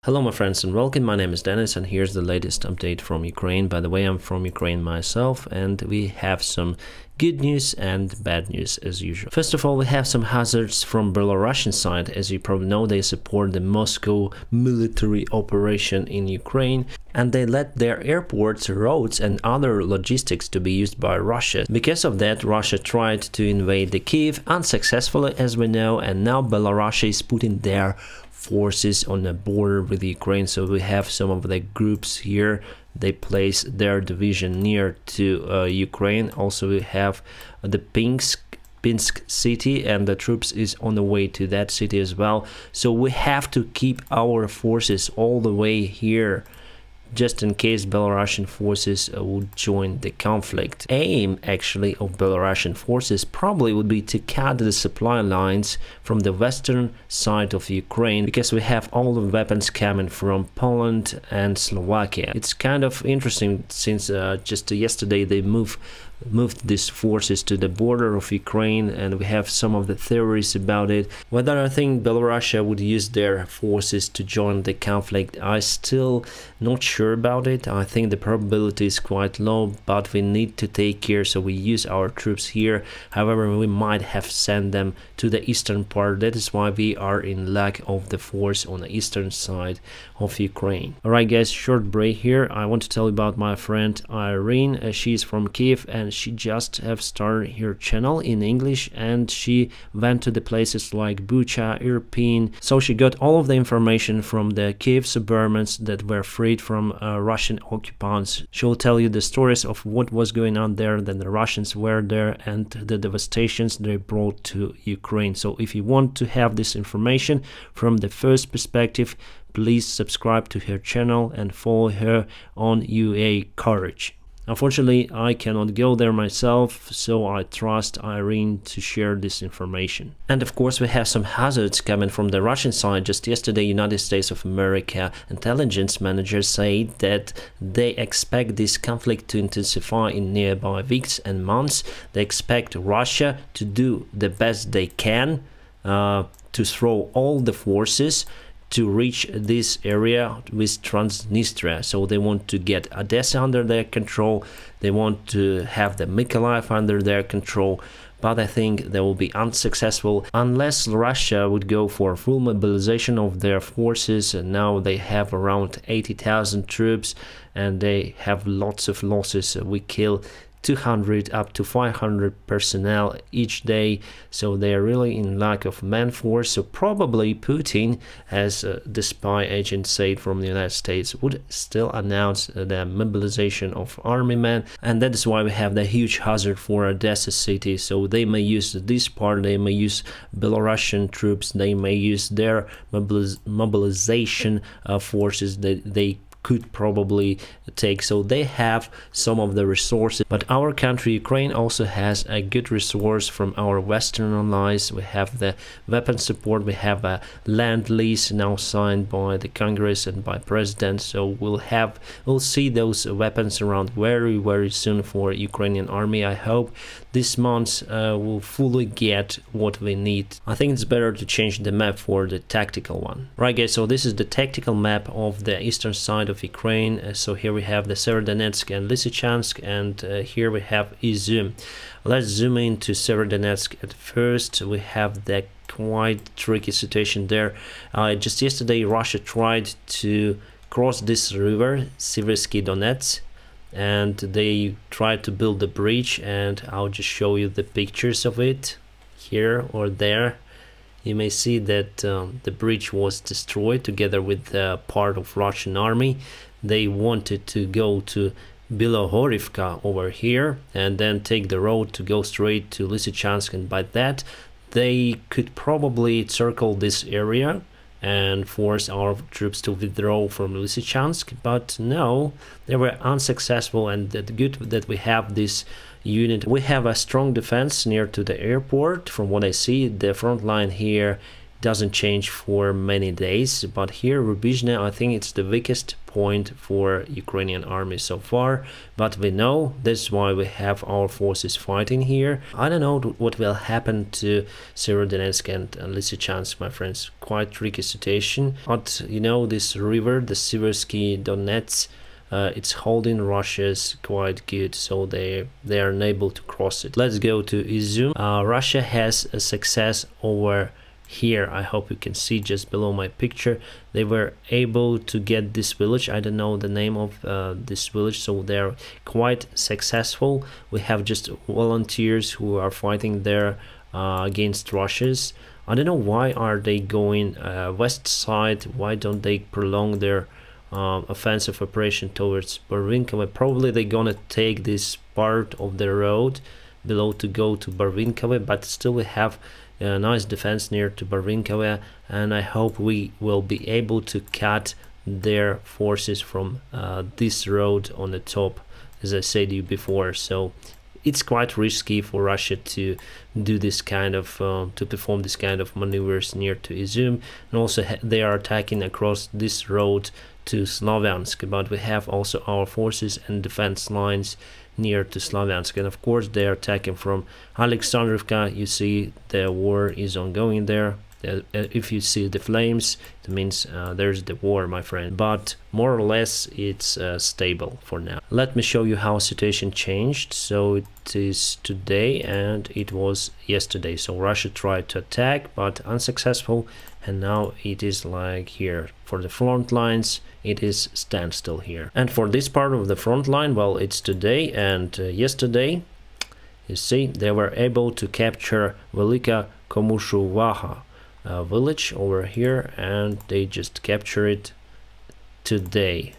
Hello my friends and welcome, my name is Dennis and here's the latest update from Ukraine. By the way, I'm from Ukraine myself and we have some good news and bad news as usual. First of all, we have some hazards from Belarusian side. As you probably know, they support the Moscow military operation in Ukraine and they let their airports, roads and other logistics to be used by Russia. Because of that, Russia tried to invade the Kiev unsuccessfully, as we know, and now Belarus is putting their forces on the border with Ukraine. So we have some of the groups here, they place their division near to Ukraine. Also we have the Pinsk city and the troops is on the way to that city as well. So we have to keep our forces all the way here just in case Belarusian forces would join the conflict. Aim actually of Belarusian forces probably would be to cut the supply lines from the western side of Ukraine, because we have all the weapons coming from Poland and Slovakia. It's kind of interesting since just yesterday they moved these forces to the border of Ukraine, and we have some of the theories about it. Whether I think Belarus would use their forces to join the conflict, I still not sure about it. I think the probability is quite low, but we need to take care, so we use our troops here. However, we might have sent them to the eastern part. That is why we are in lack of the force on the eastern side of Ukraine. Alright guys, short break here. I want to tell you about my friend Irene. She's from Kiev and she just have started her channel in English, and she went to the places like Bucha, Irpin. So she got all of the information from the Kiev suburbs that were freed from Russian occupants. She'll tell you the stories of what was going on there, that the Russians were there, and the devastations they brought to Ukraine. So if you want to have this information from the first perspective, please subscribe to her channel and follow her on UA Courage. Unfortunately, I cannot go there myself, so I trust Irene to share this information. And of course, we have some hazards coming from the Russian side. Just yesterday, United States of America intelligence managers said that they expect this conflict to intensify in nearby weeks and months. They expect Russia to do the best they can to throw all the forces to reach this area with Transnistria. So they want to get Odessa under their control, they want to have the Mykolaiv under their control, but I think they will be unsuccessful unless Russia would go for full mobilization of their forces. And now they have around 80,000 troops and they have lots of losses. We kill 200 up to 500 personnel each day, so they are really in lack of man force. So probably Putin, as the spy agent said from the United States, would still announce the mobilization of army men, and that is why we have the huge hazard for Odessa city. So they may use this part, they may use Belarusian troops, they may use their mobilization forces that they could probably take. So they have some of the resources, but our country Ukraine also has a good resource from our Western allies. We have the weapon support, we have a land lease now signed by the Congress and by President, so we'll see those weapons around very soon for Ukrainian army. I hope this month we'll fully get what we need. I think it's better to change the map for the tactical one. Right guys, so this is the tactical map of the eastern side of Ukraine. So here we have the Severodonetsk and Lysychansk, and here we have Izum. Let's zoom into Severodonetsk at first. We have that quite tricky situation there. Just yesterday Russia tried to cross this river, Siversky Donets, and they tried to build a bridge, and I'll just show you the pictures of it here or there. You may see that the bridge was destroyed together with part of Russian army. They wanted to go to Bilohorivka over here and then take the road to go straight to Lysychansk, and by that they could probably circle this area and force our troops to withdraw from Lysychansk, but no, they were unsuccessful. And good that we have this unit. We have a strong defense near to the airport. From what I see, the front line here doesn't change for many days, but here Rubizhne, I think it's the weakest point for Ukrainian army so far, but we know that's why we have our forces fighting here. I don't know what will happen to Severodonetsk and Lysychansk, my friends. Quite tricky situation, but you know, this river, the Siversky Donets, it's holding Russia's quite good, so they are unable to cross it. Let's go to Izum. Russia has a success over here. I hope you can see just below my picture. They were able to get this village. I don't know the name of this village, so they're quite successful. We have just volunteers who are fighting there against Russians. I don't know why are they going west side. Why don't they prolong their offensive operation towards Barvinkova? Probably they're gonna take this part of the road below to go to Barvinkova, but still we have a nice defense near to Barvinkova, and I hope we will be able to cut their forces from this road on the top, as I said to you before. So it's quite risky for Russia to do this kind of to perform this kind of maneuvers near to Izum, and also they are attacking across this road to Slavyansk, but we have also our forces and defense lines near to Slavyansk, and of course they are attacking from Alexandrovka. You see the war is ongoing there. If you see the flames, it means there's the war, my friend, but more or less it's stable for now. Let me show you how situation changed. So it is today and it was yesterday. So Russia tried to attack but unsuccessful, and now it is like here for the front lines, it is standstill here. And for this part of the front line, well, it's today and yesterday. You see, they were able to capture Velika Komushuvaha village over here, and they just capture it today.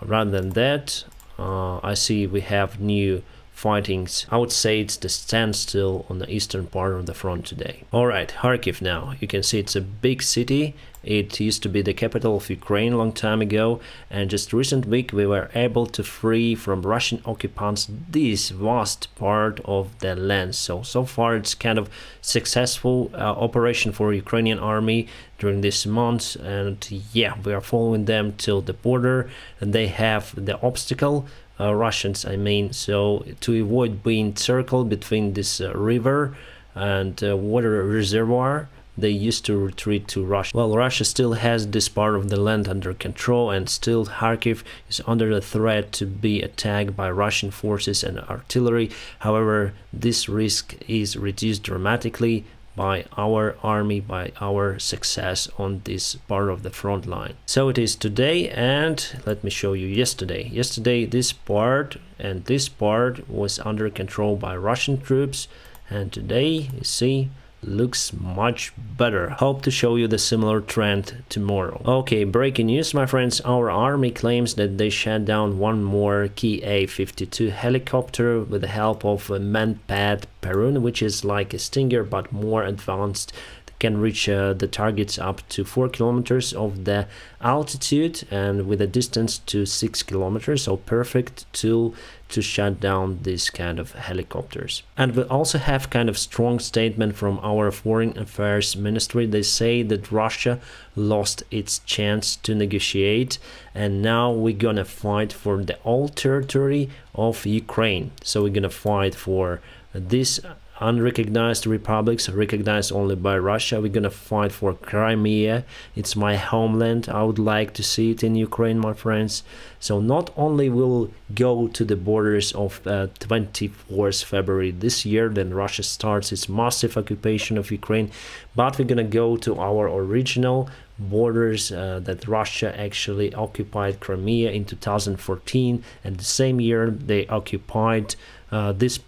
Rather than that, I see we have new fightings. I would say it's the standstill on the eastern part of the front today. Alright, Kharkiv now. You can see it's a big city. It used to be the capital of Ukraine a long time ago, and just recent week we were able to free from Russian occupants this vast part of the land. So far it's kind of successful operation for Ukrainian army during this month, and yeah, we are following them till the border, and they have the obstacle, Russians I mean, so to avoid being circled between this river and water reservoir, they used to retreat to Russia. Well, Russia still has this part of the land under control, and still Kharkiv is under the threat to be attacked by Russian forces and artillery. However, this risk is reduced dramatically by our army, by our success on this part of the front line. So it is today, and let me show you yesterday. Yesterday this part and this part was under control by Russian troops, and today you see looks much better. Hope to show you the similar trend tomorrow. Okay, breaking news, my friends. Our army claims that they shot down one more Ki-52 helicopter with the help of a Manpad Perun, which is like a Stinger but more advanced. Can reach the targets up to 4 kilometers of the altitude and with a distance to 6 kilometers, so perfect tool to shut down this kind of helicopters. And we also have kind of strong statement from our Foreign Affairs Ministry. They say that Russia lost its chance to negotiate, and now we're gonna fight for the whole territory of Ukraine. So we're gonna fight for this unrecognized republics recognized only by Russia. We're gonna fight for Crimea. It's my homeland. I would like to see it in Ukraine, my friends. So not only will go to the borders of 24th February this year, then Russia starts its massive occupation of Ukraine, but we're gonna go to our original borders that Russia actually occupied Crimea in 2014, and the same year they occupied this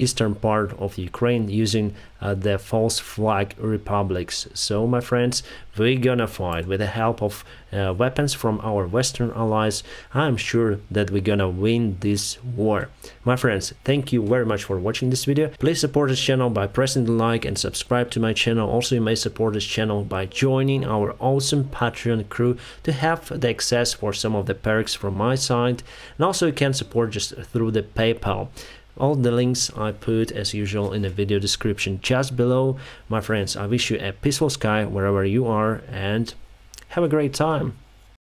eastern part of Ukraine using the false flag republics. So my friends, we're gonna fight with the help of weapons from our Western allies. I'm sure that we're gonna win this war. My friends, thank you very much for watching this video. Please support this channel by pressing the like and subscribe to my channel. Also, you may support this channel by joining our awesome Patreon crew to have the access for some of the perks from my side, and also you can support just through the PayPal. All the links I put as usual in the video description just below. My friends, I wish you a peaceful sky wherever you are and have a great time.